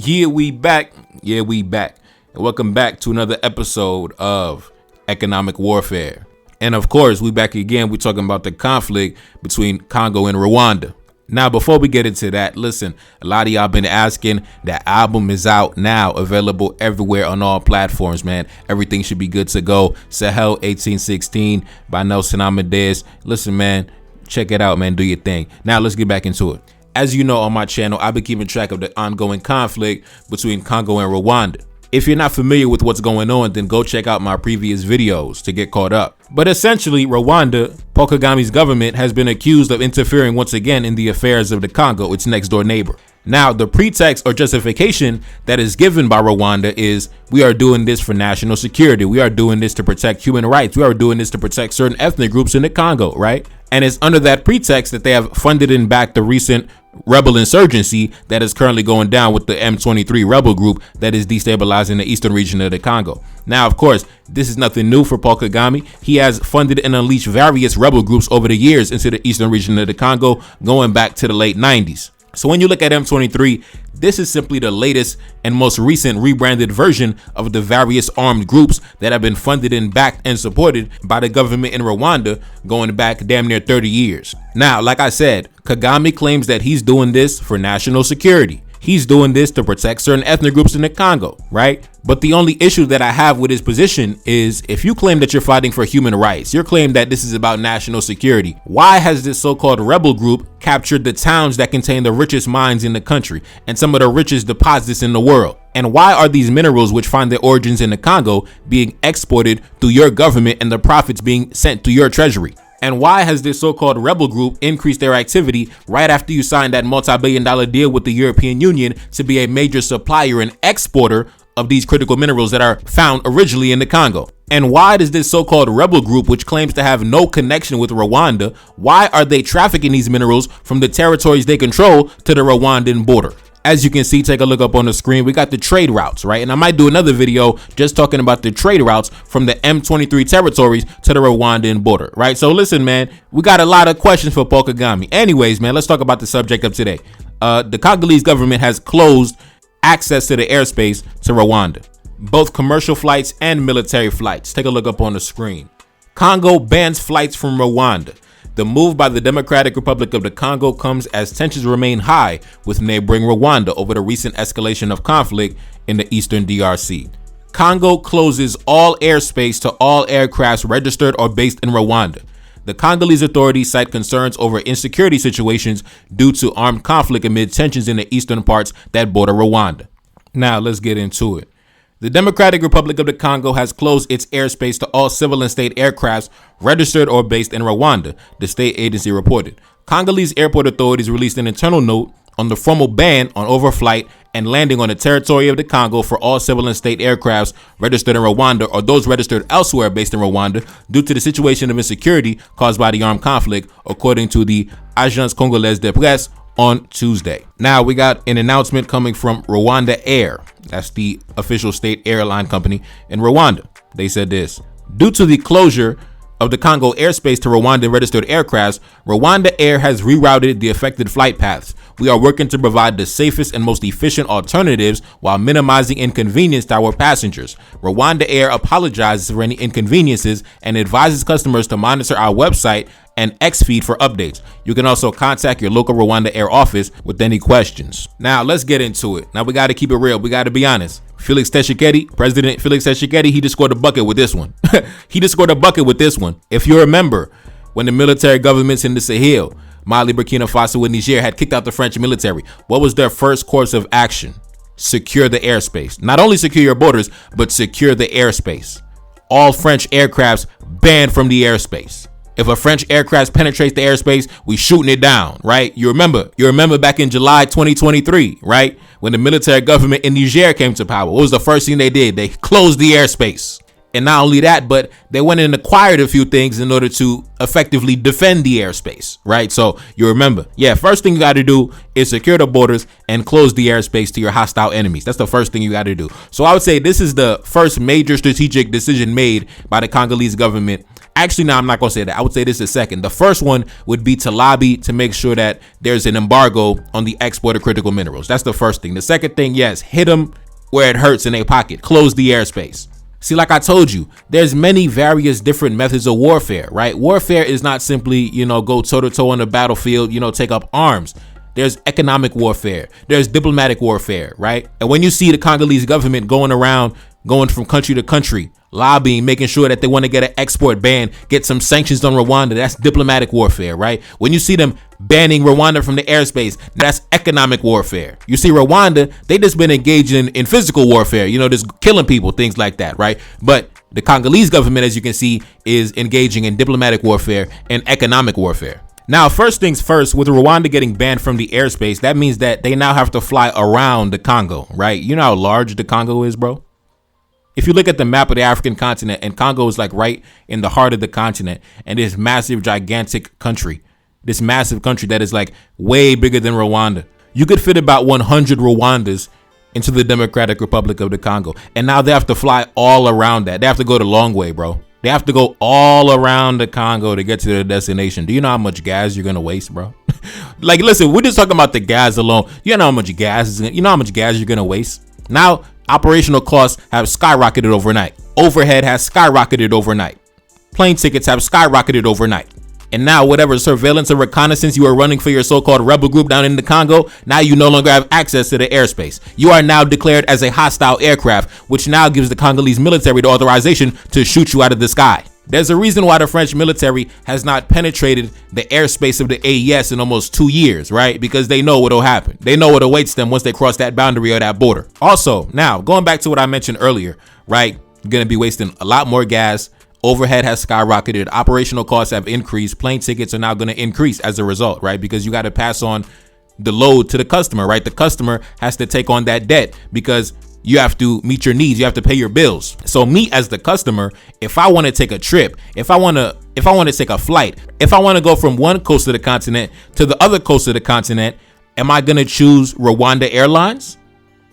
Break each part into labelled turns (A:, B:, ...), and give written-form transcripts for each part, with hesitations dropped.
A: Yeah, we back. And welcome back to another episode of Economic Warfare. And of course, we back again. We're talking about the conflict between Congo and Rwanda. Now, before we get into that, listen, a lot of y'all been asking. That album is out now, available everywhere on all platforms, man. Everything should be good to go. Sahel 1816 by NelsonAmadeus. Listen, man, check it out, man. Do your thing. Now, let's get back into it. As you know, on my channel, I've been keeping track of the ongoing conflict between Congo and Rwanda. If you're not familiar with what's going on, then go check out my previous videos to get caught up. But essentially, Rwanda, Paul Kagame's government, has been accused of interfering once again in the affairs of the Congo, its next door neighbor. Now, the pretext or justification that is given by Rwanda is, we are doing this for national security. We are doing this to protect human rights. We are doing this to protect certain ethnic groups in the Congo, right? And it's under that pretext that they have funded and backed the recent rebel insurgency that is currently going down with the M23 rebel group that is destabilizing the eastern region of the Congo. Now, of course, this is nothing new for Paul Kagame. He has funded and unleashed various rebel groups over the years into the eastern region of the Congo, going back to the late 90s. So when you look at M23, this is simply the latest and most recent rebranded version of the various armed groups that have been funded and backed and supported by the government in Rwanda going back damn near 30 years. Now, like I said, Kagame claims that he's doing this for national security. He's doing this to protect certain ethnic groups in the Congo, right? But the only issue that I have with his position is, if you claim that you're fighting for human rights, you claim that this is about national security, why has this so-called rebel group captured the towns that contain the richest mines in the country and some of the richest deposits in the world? And why are these minerals, which find their origins in the Congo, being exported through your government and the profits being sent to your treasury? And why has this so-called rebel group increased their activity right after you signed that multi-billion-dollar deal with the European Union to be a major supplier and exporter of these critical minerals that are found originally in the Congo? And why does this so-called rebel group, which claims to have no connection with Rwanda, why are they trafficking these minerals from the territories they control to the Rwandan border? As you can see, take a look up on the screen, we got the trade routes, right? And I might do another video just talking about the trade routes from the M23 territories to the Rwandan border, right? So listen, man, we got a lot of questions for Paul Kagame. Anyways, man, let's talk about the subject of today. The Congolese government has closed access to the airspace to Rwanda, both commercial flights and military flights. Take a look up on the screen. Congo bans flights from Rwanda. The move by the Democratic Republic of the Congo comes as tensions remain high with neighboring Rwanda over the recent escalation of conflict in the eastern DRC. Congo closes all airspace to all aircrafts registered or based in Rwanda. The Congolese authorities cite concerns over insecurity situations due to armed conflict amid tensions in the eastern parts that border Rwanda. Now let's get into it. The Democratic Republic of the Congo has closed its airspace to all civil and state aircrafts registered or based in Rwanda, the state agency reported. Congolese airport authorities released an internal note on the formal ban on overflight and landing on the territory of the Congo for all civil and state aircrafts registered in Rwanda or those registered elsewhere based in Rwanda due to the situation of insecurity caused by the armed conflict, according to the Agence Congolaise de Presse on Tuesday. Now we got an announcement coming from Rwanda Air. That's the official state airline company in Rwanda. They said this: due to the closure of the Congo airspace to Rwandan registered aircrafts, Rwanda Air has rerouted the affected flight paths. We are working to provide the safest and most efficient alternatives while minimizing inconvenience to our passengers. Rwanda Air apologizes for any inconveniences and advises customers to monitor our website and X feed for updates. You can also contact your local Rwanda Air office with any questions. Now let's get into it. Now we got to keep it real. We got to be honest. President Felix Tshisekedi, he just scored a bucket with this one. He just scored a bucket with this one. If you remember, when the military governments in the Sahel, Mali, Burkina Faso, and Niger had kicked out the French military, what was their first course of action? Secure the airspace. Not only secure your borders, but secure the airspace. All French aircrafts banned from the airspace. If a French aircraft penetrates the airspace, we shooting it down, right? You remember back in July 2023, right? When the military government in Niger came to power, what was the first thing they did? They closed the airspace. And not only that, but they went and acquired a few things in order to effectively defend the airspace, right? So you remember, first thing you got to do is secure the borders and close the airspace to your hostile enemies. That's the first thing you got to do. So I would say this is the first major strategic decision made by the Congolese government Actually, no, I'm not going to say that. I would say this is second. The first one would be to lobby to make sure that there's an embargo on the export of critical minerals. That's the first thing. The second thing, yes, hit them where it hurts in their pocket. Close the airspace. See, like I told you, there's many various different methods of warfare, right? Warfare is not simply, go toe-to-toe on the battlefield, take up arms. There's economic warfare. There's diplomatic warfare, right? And when you see the Congolese government going from country to country, lobbying, making sure that they want to get an export ban, get some sanctions on Rwanda, that's diplomatic warfare, right? When you see them banning Rwanda from the airspace, that's economic warfare. You see Rwanda, they just been engaging in physical warfare, just killing people, things like that, right? But the Congolese government, as you can see, is engaging in diplomatic warfare and economic warfare. Now, first things first, with Rwanda getting banned from the airspace, that means that they now have to fly around the Congo, right? You know how large the Congo is, bro? If you look at the map of the African continent, and Congo is like right in the heart of the continent, and this massive, gigantic country, this massive country that is like way bigger than Rwanda, you could fit about 100 Rwandas into the Democratic Republic of the Congo. And now they have to fly all around that. They have to go the long way, bro. They have to go all around the Congo to get to their destination. Do you know how much gas you're going to waste, bro? Like, listen, we're just talking about the gas alone. You know how much gas you're going to waste? Now, operational costs have skyrocketed overnight. Overhead has skyrocketed overnight. Plane tickets have skyrocketed overnight. And now whatever surveillance or reconnaissance you are running for your so-called rebel group down in the Congo, now you no longer have access to the airspace. You are now declared as a hostile aircraft, which now gives the Congolese military the authorization to shoot you out of the sky. There's a reason why the French military has not penetrated the airspace of the AES in almost 2 years, right? Because they know what'll happen. They know what awaits them once they cross that boundary or that border. Also, now, going back to what I mentioned earlier, right? You're going to be wasting a lot more gas. Overhead has skyrocketed. Operational costs have increased. Plane tickets are now going to increase as a result, right? Because you got to pass on the load to the customer, right? The customer has to take on that debt because you have to meet your needs. You have to pay your bills. So me as the customer, if I want to take a trip, if I want to take a flight, if I want to go from one coast of the continent to the other coast of the continent, am I going to choose Rwanda Airlines?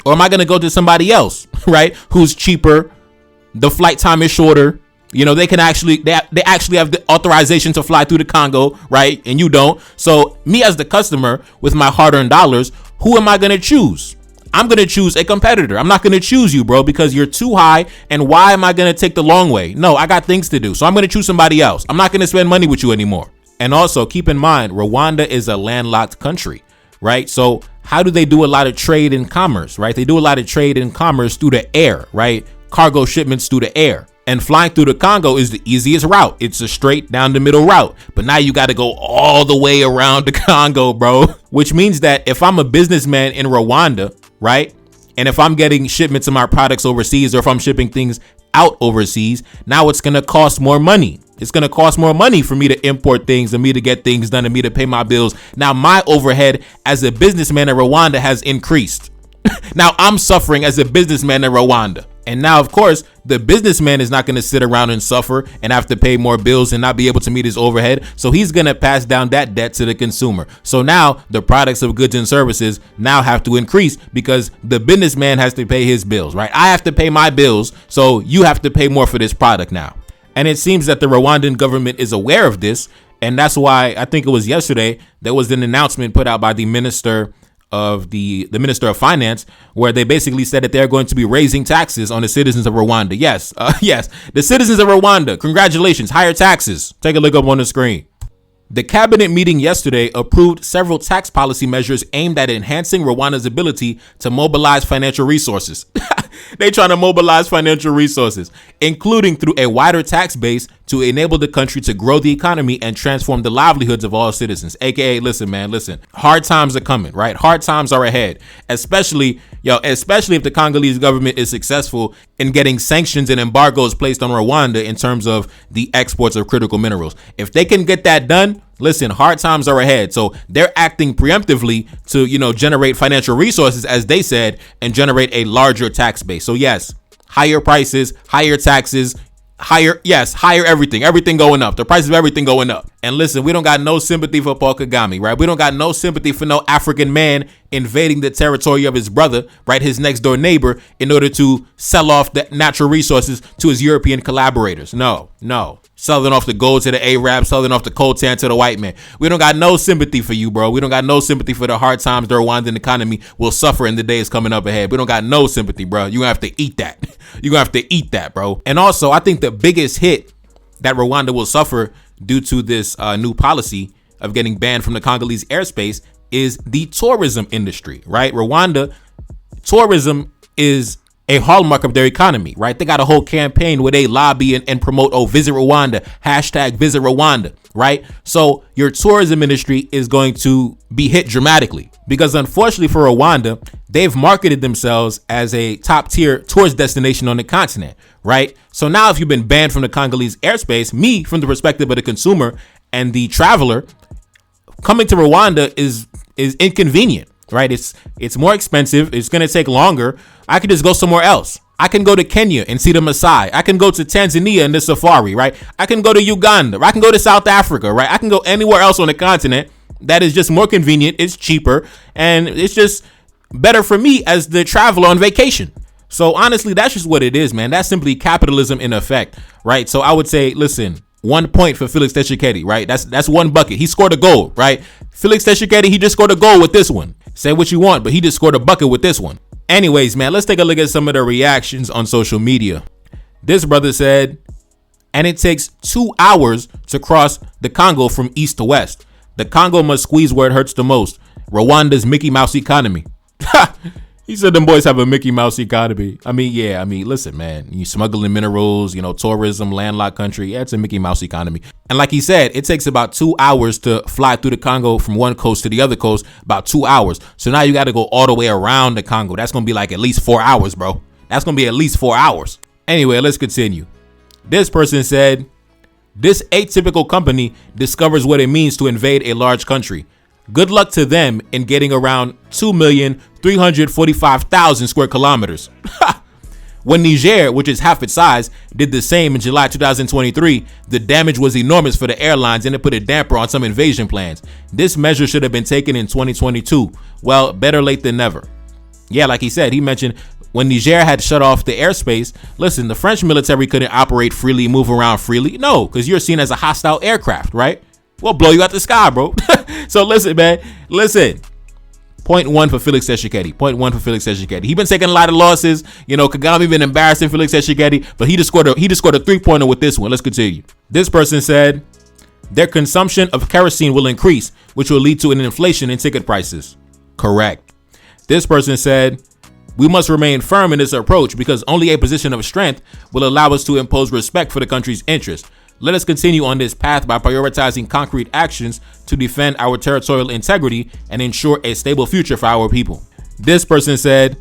A: Or am I going to go to somebody else, right? Who's cheaper? The flight time is shorter. They can actually they actually have the authorization to fly through the Congo, right? And you don't. So me as the customer with my hard-earned dollars, who am I going to choose? I'm going to choose a competitor. I'm not going to choose you, bro, because you're too high. And why am I going to take the long way? No, I got things to do. So I'm going to choose somebody else. I'm not going to spend money with you anymore. And also keep in mind, Rwanda is a landlocked country, right? So how do they do a lot of trade and commerce, right? They do a lot of trade and commerce through the air, right? Cargo shipments through the air. And flying through the Congo is the easiest route. It's a straight down the middle route. But now you got to go all the way around the Congo, bro. Which means that if I'm a businessman in Rwanda, right? And if I'm getting shipments of my products overseas, or if I'm shipping things out overseas, now it's going to cost more money. It's going to cost more money for me to import things and me to get things done and me to pay my bills. Now my overhead as a businessman in Rwanda has increased. Now I'm suffering as a businessman in Rwanda. And now, of course, the businessman is not going to sit around and suffer and have to pay more bills and not be able to meet his overhead. So he's going to pass down that debt to the consumer. So now the products of goods and services now have to increase because the businessman has to pay his bills, right? I have to pay my bills. So you have to pay more for this product now. And it seems that the Rwandan government is aware of this. And that's why I think it was yesterday there was an announcement put out by the Minister of the Minister of Finance, where they basically said that they're going to be raising taxes on the citizens of Rwanda. Yes, the citizens of Rwanda. Congratulations, higher taxes. Take a look up on the screen. The cabinet meeting yesterday approved several tax policy measures aimed at enhancing Rwanda's ability to mobilize financial resources. They trying to mobilize financial resources, including through a wider tax base to enable the country to grow the economy and transform the livelihoods of all citizens. AKA, listen, hard times are coming, right? Hard times are ahead, especially if the Congolese government is successful in getting sanctions and embargoes placed on Rwanda in terms of the exports of critical minerals. If they can get that done, listen, hard times are ahead. So they're acting preemptively to, generate financial resources, as they said, and generate a larger tax base. So yes, higher prices, higher taxes, higher everything going up. The price of everything going up. And listen, we don't got no sympathy for Paul Kagame, right? We don't got no sympathy for no African man invading the territory of his brother, right? His next door neighbor, in order to sell off the natural resources to his European collaborators. No. Selling off the gold to the Arab, selling off the coltan to the white man. We don't got no sympathy for you, bro. We don't got no sympathy for the hard times the Rwandan economy will suffer in the days coming up ahead. We don't got no sympathy, bro. You're gonna have to eat that. You're gonna have to eat that, bro. And also, I think the biggest hit that Rwanda will suffer due to this new policy of getting banned from the Congolese airspace is the tourism industry, right? Rwanda, tourism is a hallmark of their economy, right? They got a whole campaign where they lobby and promote, visit Rwanda, #visit Rwanda, right? So your tourism industry is going to be hit dramatically because unfortunately for Rwanda, they've marketed themselves as a top tier tourist destination on the continent, right? So now if you've been banned from the Congolese airspace, me, from the perspective of the consumer and the traveler, coming to Rwanda is inconvenient, right? It's more expensive. It's going to take longer. I could just go somewhere else. I can go to Kenya and see the Maasai. I can go to Tanzania in the safari, right? I can go to Uganda. I can go to South Africa, right? I can go anywhere else on the continent that is just more convenient. It's cheaper and it's just better for me as the traveler on vacation. So honestly, that's just what it is, man. That's simply capitalism in effect, right? So I would say, listen, 1 point for Felix Tshisekedi, right? That's one bucket. He scored a goal, right? Felix Tshisekedi, he just scored a goal with this one. Say what you want, but he just scored a bucket with this one. Anyways, man, let's take a look at some of the reactions on social media. This brother said, and it takes 2 hours to cross the Congo from east to west. The Congo must squeeze where it hurts the most. Rwanda's Mickey Mouse economy. He said them boys have a Mickey Mouse economy. I mean, listen, man, you smuggling minerals, tourism, landlocked country. Yeah, it's a Mickey Mouse economy. And like he said, it takes about 2 hours to fly through the Congo from one coast to the other coast, about 2 hours. So now you got to go all the way around the Congo. That's going to be like at least 4 hours, bro. That's going to be at least 4 hours. Anyway, let's continue. This person said, this atypical company discovers what it means to invade a large country. Good luck to them in getting around 2,345,000 square kilometers. When Niger, which is half its size, did the same in July 2023, the damage was enormous for the airlines and it put a damper on some invasion plans. This measure should have been taken in 2022. Well, better late than never. Yeah, like he said, he mentioned when Niger had shut off the airspace, listen, the French military couldn't operate freely, move around freely. No, because you're seen as a hostile aircraft, right? We'll blow you out the sky, bro. So listen, man. Listen. 0.1 for Felix Tshisekedi. 0.1 for Felix Tshisekedi. He been taking a lot of losses. Kagame been embarrassing Felix Tshisekedi, but he just scored a 3-pointer with this one. Let's continue. This person said, their consumption of kerosene will increase, which will lead to an inflation in ticket prices. Correct. This person said, we must remain firm in this approach because only a position of strength will allow us to impose respect for the country's interests. Let us continue on this path by prioritizing concrete actions to defend our territorial integrity and ensure a stable future for our people. This person said,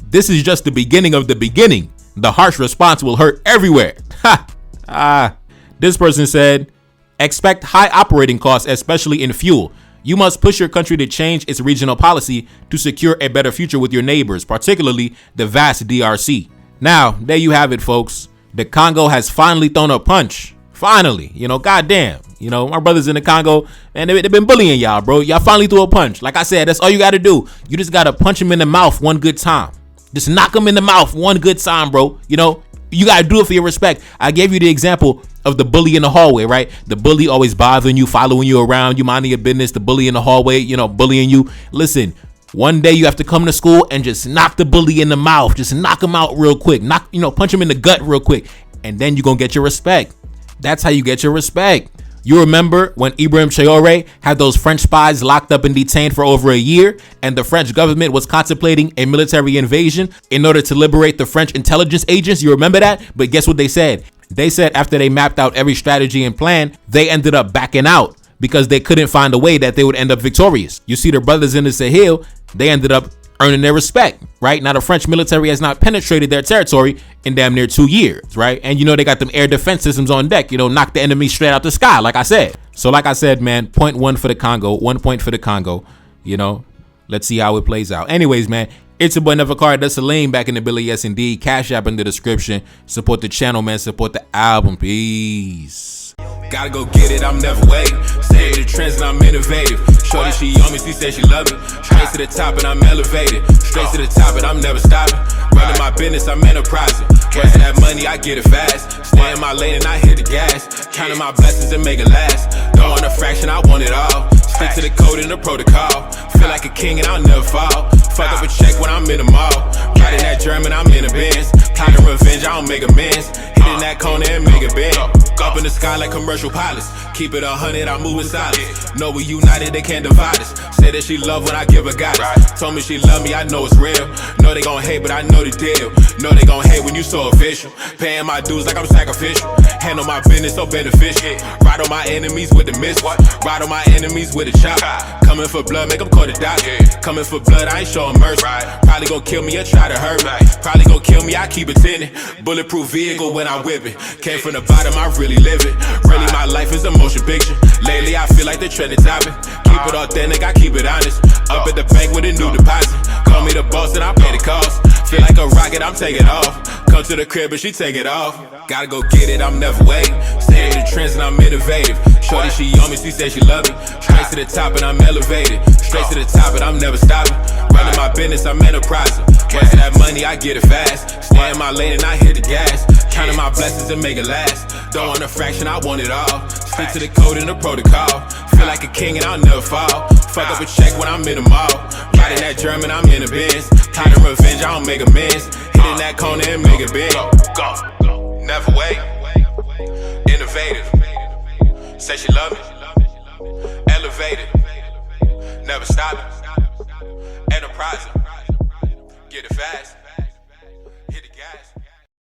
A: this is just the beginning of the beginning. The harsh response will hurt everywhere. This person said, expect high operating costs, especially in fuel. You must push your country to change its regional policy to secure a better future with your neighbors, particularly the vast DRC. Now, there you have it, folks. The Congo has finally thrown a punch. Finally, goddamn, my brothers in the Congo, man, they've been bullying y'all, bro. Y'all finally threw a punch. Like I said, that's all you got to do. You just got to punch him in the mouth one good time. Just knock him in the mouth one good time, bro. You got to do it for your respect. I gave you the example of the bully in the hallway, right? The bully always bothering you, following you around, you minding your business. The bully in the hallway, bullying you. Listen, one day you have to come to school and just knock the bully in the mouth. Just knock him out real quick. Punch him in the gut real quick. And then you're going to get your respect. That's how you get your respect. You remember when Ibrahim Traoré had those French spies locked up and detained for over a year, and the French government was contemplating a military invasion in order to liberate the French intelligence agents? You remember that? But guess what they said? They said after they mapped out every strategy and plan, they ended up backing out because they couldn't find a way that they would end up victorious. You see, the brothers in the Sahel, they ended up earning their respect, right? Now the French military has not penetrated their territory in damn near 2 years, right? And they got them air defense systems on deck, knock the enemy straight out the sky, like I said. So like I said, man, 0.1 for the Congo, 1 point for the Congo, let's see how it plays out. Anyways, man, it's your boy Never Card. That's Salim back in the Billy. Yes, indeed. Cash App in the description. Support the channel, man. Support the album. Peace. Gotta go get it, I'm never waiting. Stay with the trends and I'm innovative. Shorty, she on me, she said she love me. Straight to the top and I'm elevated. Straight to the top and I'm never stopping. Running my business, I'm enterprising. Rest of that money, I get it fast. Stay in my lane and I hit the gas. Counting my blessings and make it last. Don't want a fraction, I want it all. Stick to the code and the protocol. Feel like a king and I'll never fall. Fuck up a check when I'm in the mall. Riding that German, I'm in a Benz. Plotting revenge, I don't make amends. Hitting that corner and make it bend. Up in the sky like commercial pilots. Keep it 100, I'm moving silence. Know we united, they can't divide us. Say that she love when I give her guidance. Told me she love me, I know it's real. Know they gon' hate, but I know the deal. Know they gon' hate when you so official. Paying my dues like I'm sacrificial. Handle my business so beneficial. Ride on my enemies with the miss. Ride on my enemies with a chop. Coming for blood, make them call the doctor. Coming for blood, I ain't showing mercy. Probably gon' kill me or try to hurt me. Probably gon' kill me, I keep it tinted. Bulletproof vehicle when I whip it. Came from the bottom, I really live it. Really, my life is a motion picture. Lately, I feel like the trend is topping. Keep it authentic, I keep it honest. Up at the bank with a new deposit. Call me the boss and I pay the cost. Feel like a rocket, I'm taking off. Come to the crib and she take it off. Gotta go get it, I'm never waiting. Stay with the trends and I'm innovative. Shorty, she on me, she said she love me. Straight to the top and I'm elevated. Straight to the top and I'm never stopping. Running my business, I'm enterprising. Rest of that money, I get it fast. Stay in my lane and I hit the gas. Counting my blessings and make it last. Don't want a fraction, I want it all. Stick to the code and the protocol. Feel like a king and I'll never fall. Fuck up a check when I'm in the mall. Riding that German, I'm in a Benz. Plotting revenge, I don't make amends. Hitting that corner and make it bend. Go. Never wait. Innovative. Say she love me. Elevated. Never stopping. Enterprising. Get it fast.